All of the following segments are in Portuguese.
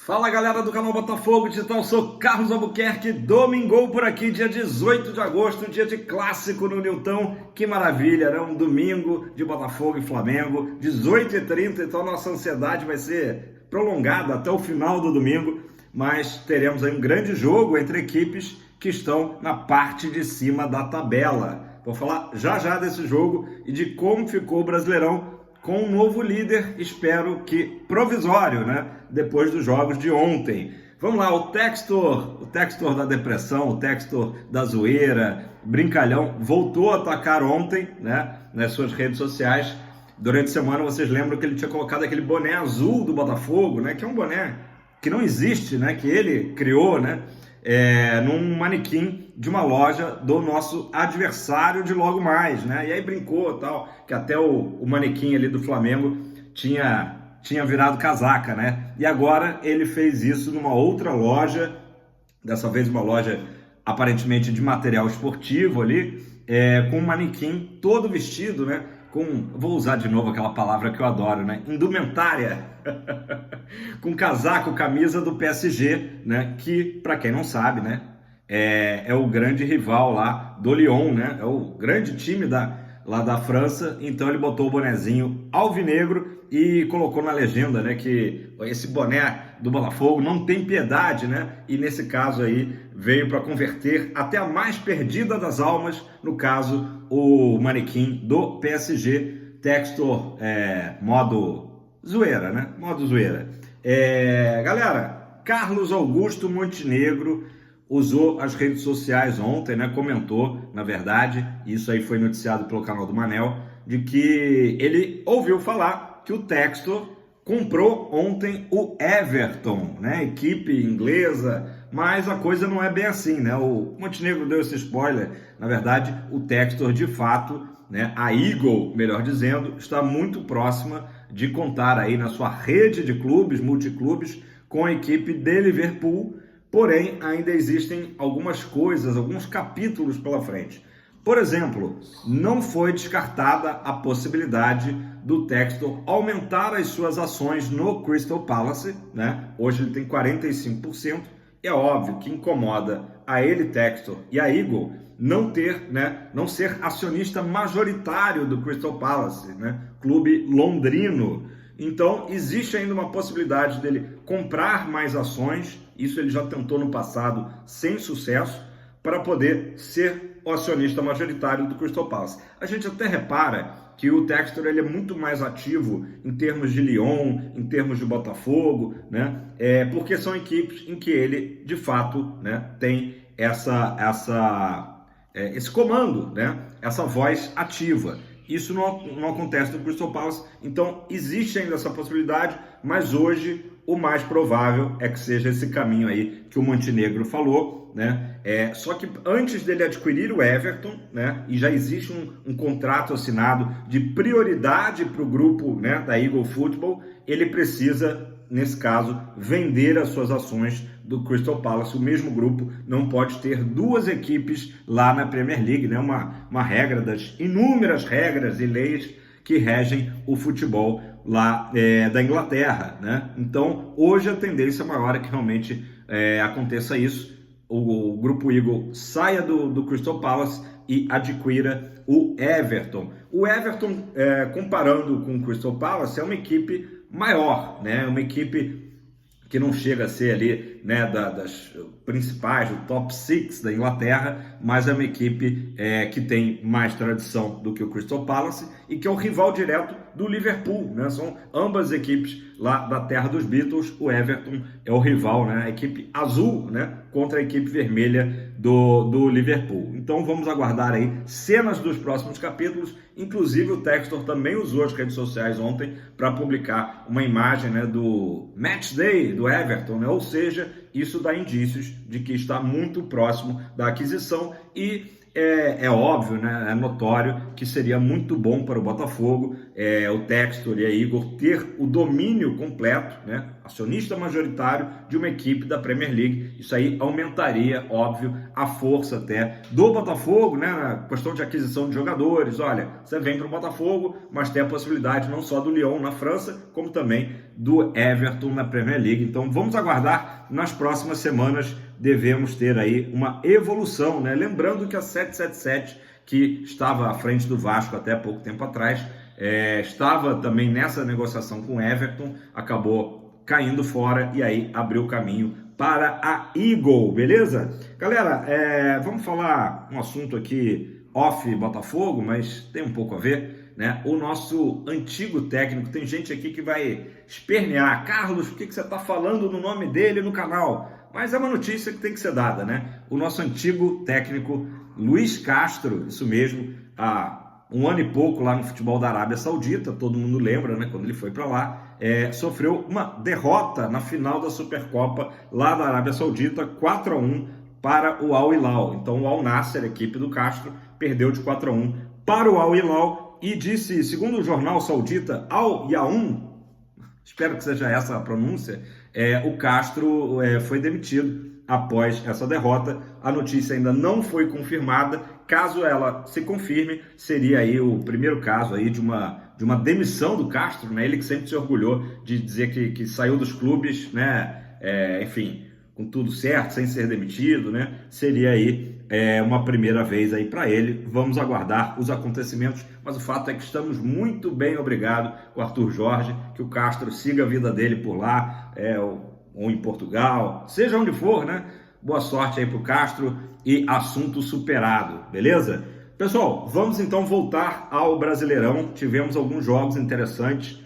Fala galera do canal Botafogo Digital, sou Carlos Albuquerque, domingou por aqui, dia 18 de agosto, dia de clássico no Newton, que maravilha, né? Um domingo de Botafogo e Flamengo, 18h30, então nossa ansiedade vai ser prolongada até o final do domingo, mas teremos aí um grande jogo entre equipes que estão na parte de cima da tabela. Vou falar já desse jogo e de como ficou o Brasileirão, com um novo líder, espero que provisório, né? Depois dos jogos de ontem. Vamos lá, o Textor da depressão, o Textor da zoeira, brincalhão, voltou a atacar ontem, né? Nas suas redes sociais. Durante a semana vocês lembram que ele tinha colocado aquele boné azul do Botafogo, né? Que é um boné que não existe, né? Que ele criou, né? Num manequim de uma loja do nosso adversário de logo mais, né? E aí brincou tal, que até o manequim ali do Flamengo tinha virado casaca, né? E agora ele fez isso numa outra loja, dessa vez uma loja aparentemente de material esportivo ali, com um manequim todo vestido, né? Vou usar de novo aquela palavra que eu adoro, né? Indumentária, com casaco, camisa do PSG, né? Que, para quem não sabe, né? É o grande rival lá do Lyon, né? É o grande time lá da França. Então ele botou o bonezinho alvinegro e colocou na legenda, né? Que esse boné do Botafogo não tem piedade, né? E nesse caso aí veio para converter até a mais perdida das almas, no caso o manequim do PSG, Textor, modo zoeira, né? Modo zoeira. Galera, Carlos Augusto Montenegro usou as redes sociais ontem, né? Comentou, na verdade, isso aí foi noticiado pelo canal do Manel, de que ele ouviu falar que o Textor comprou ontem o Everton, né? Equipe inglesa, mas a coisa não é bem assim, né? O Montenegro deu esse spoiler. Na verdade, o Textor, de fato, né? A Eagle, melhor dizendo, está muito próxima de contar aí na sua rede de clubes, multiclubes, com a equipe de Liverpool. Porém, ainda existem algumas coisas, alguns capítulos pela frente. Por exemplo, não foi descartada a possibilidade do Textor aumentar as suas ações no Crystal Palace, né? Hoje ele tem 45%. É óbvio que incomoda a ele, Textor, e a Eagle não ser acionista majoritário do Crystal Palace, né? Clube londrino. Então, existe ainda uma possibilidade dele comprar mais ações, isso ele já tentou no passado sem sucesso, para poder ser o acionista majoritário do Crystal Palace. A gente até repara que o Textor ele é muito mais ativo em termos de Lyon, em termos de Botafogo, né? Porque são equipes em que ele, de fato, né, tem esse comando, né? Essa voz ativa. Isso não acontece no Crystal Palace, então existe ainda essa possibilidade, mas hoje o mais provável é que seja esse caminho aí que o Montenegro falou, né? Só que antes dele adquirir o Everton, né? E já existe um contrato assinado de prioridade para o grupo, né, da Eagle Football, ele precisa, nesse caso, vender as suas ações do Crystal Palace. O mesmo grupo não pode ter duas equipes lá na Premier League, né? Uma regra das inúmeras regras e leis que regem o futebol lá da Inglaterra, né? Então, hoje a tendência maior é que realmente aconteça isso. O grupo Eagle saia do Crystal Palace e adquira o Everton. O Everton, comparando com o Crystal Palace, é uma equipe maior, né? Uma equipe que não chega a ser ali, né, das principais, do top 6 da Inglaterra, mas é uma equipe que tem mais tradição do que o Crystal Palace e que é o rival direto do Liverpool, né? São ambas equipes lá da terra dos Beatles. O Everton é o rival, né? A equipe azul, né, contra a equipe vermelha do Liverpool. Então vamos aguardar aí cenas dos próximos capítulos. Inclusive o Textor também usou as redes sociais ontem para publicar uma imagem, né, do Match Day do Everton, né? Ou seja, isso dá indícios de que está muito próximo da aquisição e é óbvio, né? É notório que seria muito bom para o Botafogo, o Textor e a Igor ter o domínio completo, né? Acionista majoritário de uma equipe da Premier League. Isso aí aumentaria, óbvio, a força até do Botafogo, né? Na questão de aquisição de jogadores. Olha, você vem para o Botafogo, mas tem a possibilidade não só do Lyon na França, como também do Everton na Premier League. Então vamos aguardar. Nas próximas semanas devemos ter aí uma evolução, né? Lembrando que a 777, que estava à frente do Vasco até pouco tempo atrás, estava também nessa negociação com o Everton, acabou caindo fora e aí abriu caminho para a Eagle, beleza? Galera, vamos falar um assunto aqui off Botafogo, mas tem um pouco a ver, né? O nosso antigo técnico, tem gente aqui que vai espernear. Carlos, por que você está falando no nome dele no canal? Mas é uma notícia que tem que ser dada, né? O nosso antigo técnico Luiz Castro, isso mesmo, há um ano e pouco lá no futebol da Arábia Saudita, todo mundo lembra, né? Quando ele foi para lá, sofreu uma derrota na final da Supercopa lá da Arábia Saudita, 4-1 para o Al Hilal. Então o Al Nassr, a equipe do Castro, perdeu de 4-1 para o Al Hilal e disse, segundo o jornal saudita Al Yaum, espero que seja essa a pronúncia, o Castro foi demitido após essa derrota. A notícia ainda não foi confirmada. Caso ela se confirme, seria aí o primeiro caso aí de uma demissão do Castro, né? Ele que sempre se orgulhou de dizer que saiu dos clubes, né? Enfim, com tudo certo, sem ser demitido, né? Seria aí uma primeira vez aí para ele. Vamos aguardar os acontecimentos, mas o fato é que estamos muito bem, obrigado, o Arthur Jorge, que o Castro siga a vida dele por lá, ou em Portugal, seja onde for, né? Boa sorte aí pro Castro e assunto superado, beleza? Pessoal, vamos então voltar ao Brasileirão. Tivemos alguns jogos interessantes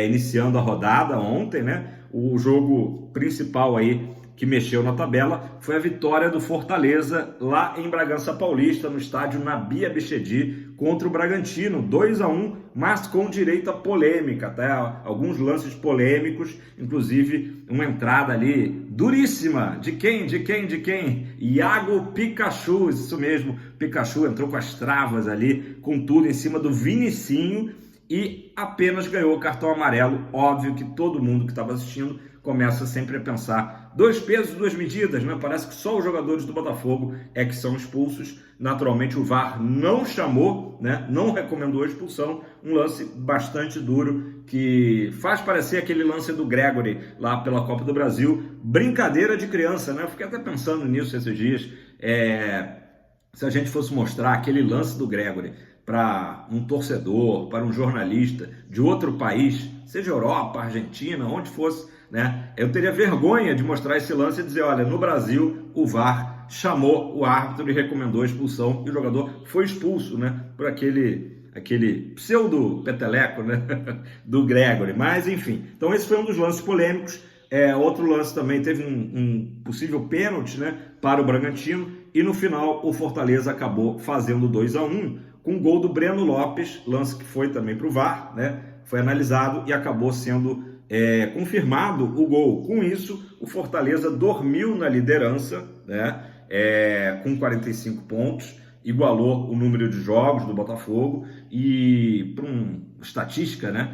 iniciando a rodada ontem, né? O jogo principal aí que mexeu na tabela foi a vitória do Fortaleza lá em Bragança Paulista, no estádio Nabi Abichedi, contra o Bragantino, 2-1, mas com direito a polêmica, até alguns lances polêmicos, inclusive uma entrada ali duríssima, de quem? Iago Pikachu, isso mesmo, Pikachu entrou com as travas ali, com tudo em cima do Vinicinho e apenas ganhou o cartão amarelo. Óbvio que todo mundo que estava assistindo começa sempre a pensar, 2 pesos, 2 medidas, né? Parece que só os jogadores do Botafogo que são expulsos. Naturalmente o VAR não chamou, né? Não recomendou a expulsão, um lance bastante duro que faz parecer aquele lance do Gregory lá pela Copa do Brasil, brincadeira de criança, né? Eu fiquei até pensando nisso esses dias, se a gente fosse mostrar aquele lance do Gregory para um torcedor, para um jornalista de outro país, seja Europa, Argentina, onde fosse, né? Eu teria vergonha de mostrar esse lance e dizer, olha, no Brasil o VAR chamou o árbitro e recomendou a expulsão e o jogador foi expulso, né? Por aquele pseudo peteleco, né? Do Gregory. Mas enfim, então esse foi um dos lances polêmicos. Outro lance também teve um possível pênalti, né? Para o Bragantino e no final o Fortaleza acabou fazendo 2-1 com o gol do Breno Lopes, lance que foi também para o VAR, né? Foi analisado e acabou sendo confirmado o gol. Com isso, o Fortaleza dormiu na liderança, né? Com 45 pontos, igualou o número de jogos do Botafogo e, por estatística, né?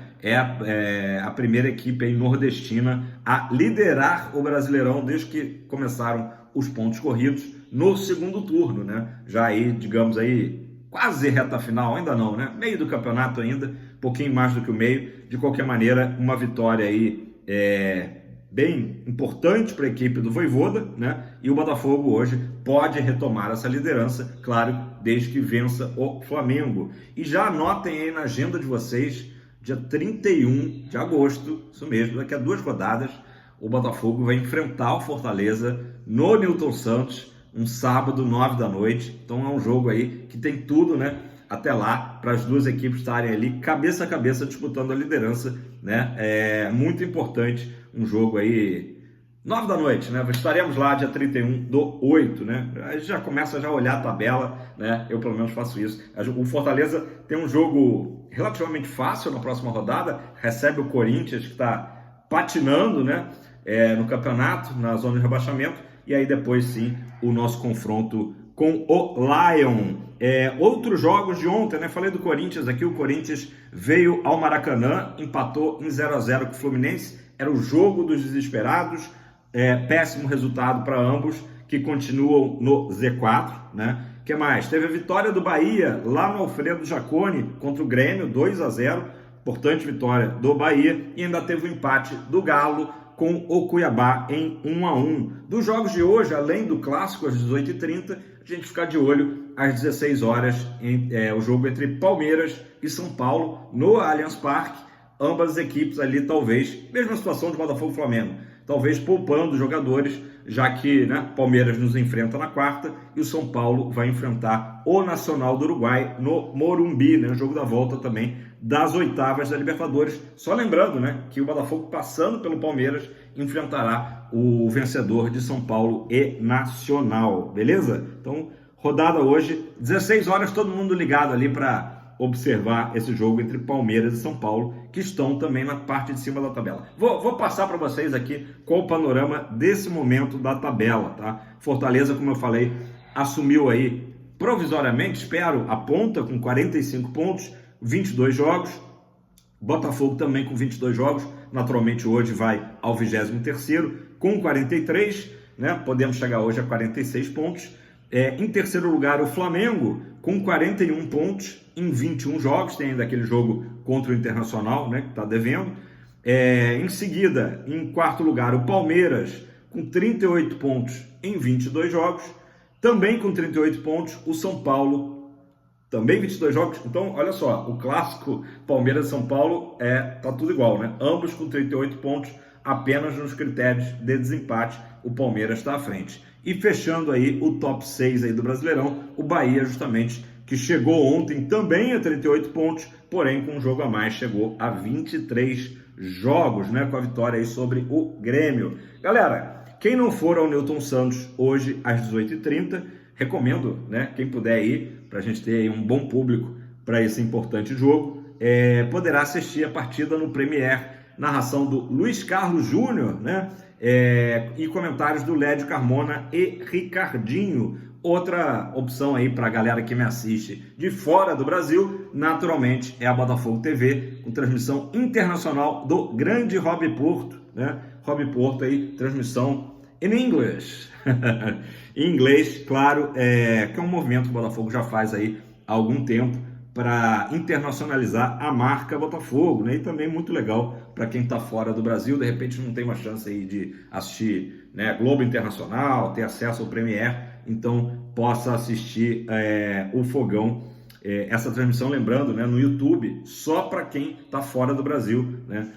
A primeira equipe aí nordestina a liderar o Brasileirão desde que começaram os pontos corridos no segundo turno, né? Já aí, digamos aí, quase reta final, ainda não, né? Meio do campeonato ainda, um pouquinho mais do que o meio. De qualquer maneira, uma vitória aí bem importante para a equipe do Vojvoda, né? E o Botafogo hoje pode retomar essa liderança, claro, desde que vença o Flamengo. E já anotem aí na agenda de vocês, dia 31 de agosto, isso mesmo, daqui a 2 rodadas, o Botafogo vai enfrentar o Fortaleza no Newton Santos, um sábado, 9 da noite. Então é um jogo aí que tem tudo, né? Até lá, para as duas equipes estarem ali cabeça a cabeça disputando a liderança, né? É muito importante, um jogo aí 9 da noite, né? Estaremos lá dia 31/8, né? Aí já começa a olhar a tabela, né? Eu pelo menos faço isso. O Fortaleza tem um jogo relativamente fácil na próxima rodada, recebe o Corinthians, que está patinando, né? No campeonato, na zona de rebaixamento, e aí depois sim o nosso confronto com o Lion. Outros jogos de ontem, né? Falei do Corinthians aqui, o Corinthians veio ao Maracanã, empatou em 0-0 com o Fluminense, era o jogo dos desesperados, péssimo resultado para ambos, que continuam no Z4, né? O que mais? Teve a vitória do Bahia lá no Alfredo Jaconi contra o Grêmio, 2-0, importante vitória do Bahia, e ainda teve o empate do Galo com o Cuiabá em 1-1. Dos jogos de hoje, além do clássico às 18h30, a gente ficar de olho às 16 horas o jogo entre Palmeiras e São Paulo no Allianz Parque. Ambas as equipes ali, talvez, mesma situação de Botafogo e Flamengo, talvez poupando jogadores, já que, né, Palmeiras nos enfrenta na quarta e o São Paulo vai enfrentar o Nacional do Uruguai no Morumbi, né, o jogo da volta também das oitavas da Libertadores. Só lembrando, né, que o Botafogo, passando pelo Palmeiras, enfrentará o vencedor de São Paulo e Nacional, beleza? Então, rodada hoje, 16 horas, todo mundo ligado ali para observar esse jogo entre Palmeiras e São Paulo, que estão também na parte de cima da tabela. Vou passar para vocês aqui qual o panorama desse momento da tabela, tá? Fortaleza, como eu falei, assumiu aí provisoriamente, espero, a ponta com 45 pontos, 22 jogos. Botafogo também com 22 jogos, naturalmente hoje vai ao 23º com 43, né? Podemos chegar hoje a 46 pontos. Em terceiro lugar, o Flamengo com 41 pontos em 21 jogos, tem ainda aquele jogo contra o Internacional, né, que está devendo. Em seguida, em quarto lugar, o Palmeiras com 38 pontos em 22 jogos, também com 38 pontos, o São Paulo, também 22 jogos. Então, olha só, o clássico Palmeiras-São Paulo tá tudo igual, né? Ambos com 38 pontos, apenas nos critérios de desempate, o Palmeiras está à frente. E fechando aí o top 6 aí do Brasileirão, o Bahia justamente, que chegou ontem também a 38 pontos, porém com um jogo a mais chegou a 23 jogos, né, com a vitória aí sobre o Grêmio. Galera, quem não for ao Newton Santos hoje às 18h30, recomendo, né, quem puder ir, para a gente ter aí um bom público para esse importante jogo, poderá assistir a partida no Premier, narração do Luiz Carlos Júnior, né, e comentários do Lédio Carmona e Ricardinho. Outra opção aí para a galera que me assiste de fora do Brasil, naturalmente, é a Botafogo TV, com transmissão internacional do grande Rob Porto, né? Rob Porto aí, transmissão in English. Em inglês, claro, que é um movimento que o Botafogo já faz aí há algum tempo para internacionalizar a marca Botafogo, né? E também muito legal para quem está fora do Brasil, de repente não tem uma chance aí de assistir, né, Globo Internacional, ter acesso ao Premier, então possa assistir o Fogão, essa transmissão, lembrando, né, no YouTube, só para quem está fora do Brasil, né,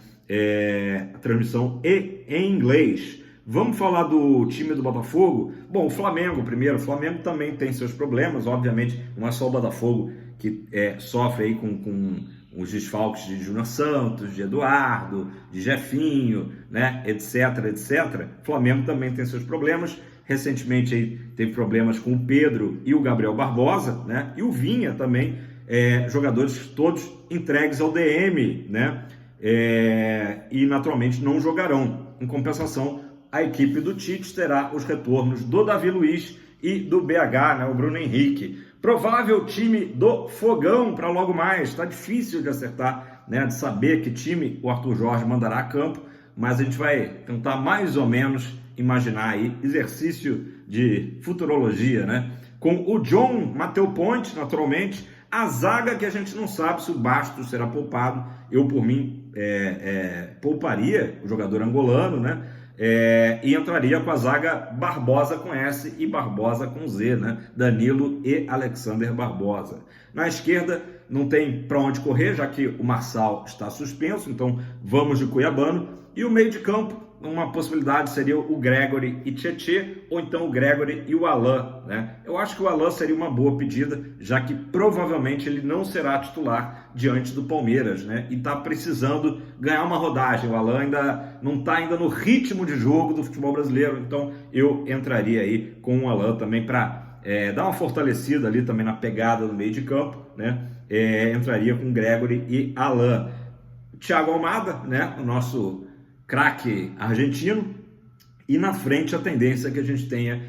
a transmissão em inglês. Vamos falar do time do Botafogo? Bom, o Flamengo primeiro. O Flamengo também tem seus problemas, obviamente, não é só o Botafogo que sofre aí com os desfalques de Júnior Santos, de Eduardo, de Jefinho, né, etc, etc. O Flamengo também tem seus problemas. Recentemente aí teve problemas com o Pedro e o Gabriel Barbosa, né, e o Vinha também, jogadores todos entregues ao DM, né, e naturalmente não jogarão. Em compensação, a equipe do Tite terá os retornos do Davi Luiz e do BH, né, o Bruno Henrique. Provável time do Fogão para logo mais. Está difícil de acertar, né, de saber que time o Arthur Jorge mandará a campo, mas a gente vai tentar mais ou menos imaginar aí, exercício de futurologia, né? Com o John Mateu Ponte, naturalmente, a zaga que a gente não sabe se o Bastos será poupado. Eu, por mim, pouparia o jogador angolano, né? E entraria com a zaga Barbosa com S e Barbosa com Z, né? Danilo e Alexander Barbosa. Na esquerda não tem para onde correr, já que o Marçal está suspenso, então vamos de Cuiabano. E o meio de campo, uma possibilidade seria o Gregory e Tietê, ou então o Gregory e o Alain, né? Eu acho que o Alain seria uma boa pedida, já que provavelmente ele não será titular diante do Palmeiras, né? E está precisando ganhar uma rodagem. O Alain ainda não está ainda no ritmo de jogo do futebol brasileiro, então eu entraria aí com o Alain também para dar uma fortalecida ali também na pegada do meio de campo, né? Entraria com Gregory e Alain. Thiago Almada, né? O nosso craque argentino, e na frente a tendência é que a gente tenha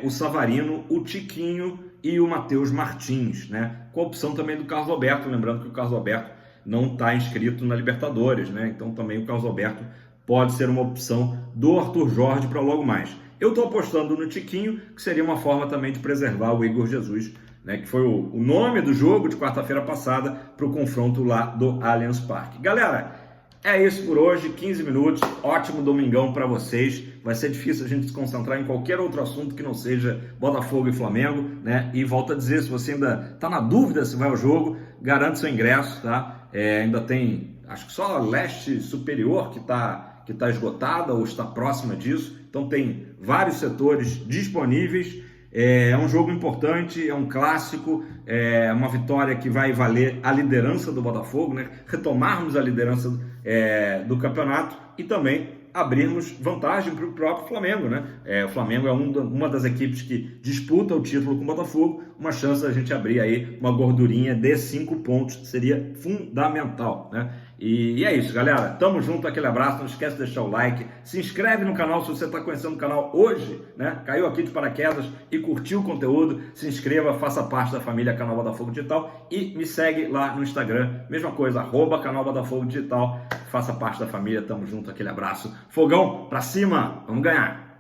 o Savarino, o Tiquinho e o Matheus Martins, né? Com a opção também do Carlos Alberto, lembrando que o Carlos Alberto não está inscrito na Libertadores, né? Então também o Carlos Alberto pode ser uma opção do Arthur Jorge para logo mais. Eu estou apostando no Tiquinho, que seria uma forma também de preservar o Igor Jesus, né? Que foi o nome do jogo de quarta-feira passada para o confronto lá do Allianz Parque. Galera, é isso por hoje, 15 minutos, ótimo domingão para vocês. Vai ser difícil a gente se concentrar em qualquer outro assunto que não seja Botafogo e Flamengo, né? E volto a dizer, se você ainda está na dúvida se vai ao jogo, garante seu ingresso, tá? Ainda tem, acho que só a Leste Superior que tá esgotada ou está próxima disso. Então tem vários setores disponíveis. É um jogo importante, é um clássico, é uma vitória que vai valer a liderança do Botafogo, né? Retomarmos a liderança do campeonato e também abrirmos vantagem para o próprio Flamengo, né? O Flamengo é uma das equipes que disputa o título com o Botafogo, uma chance da gente abrir aí uma gordurinha de 5 pontos, seria fundamental, né? E é isso, galera. Tamo junto, aquele abraço. Não esquece de deixar o like. Se inscreve no canal se você está conhecendo o canal hoje, né? Caiu aqui de paraquedas e curtiu o conteúdo. Se inscreva, faça parte da família Canal Botafogo Digital e me segue lá no Instagram. Mesma coisa, @Canal Botafogo Digital. Faça parte da família. Tamo junto, aquele abraço. Fogão pra cima, vamos ganhar!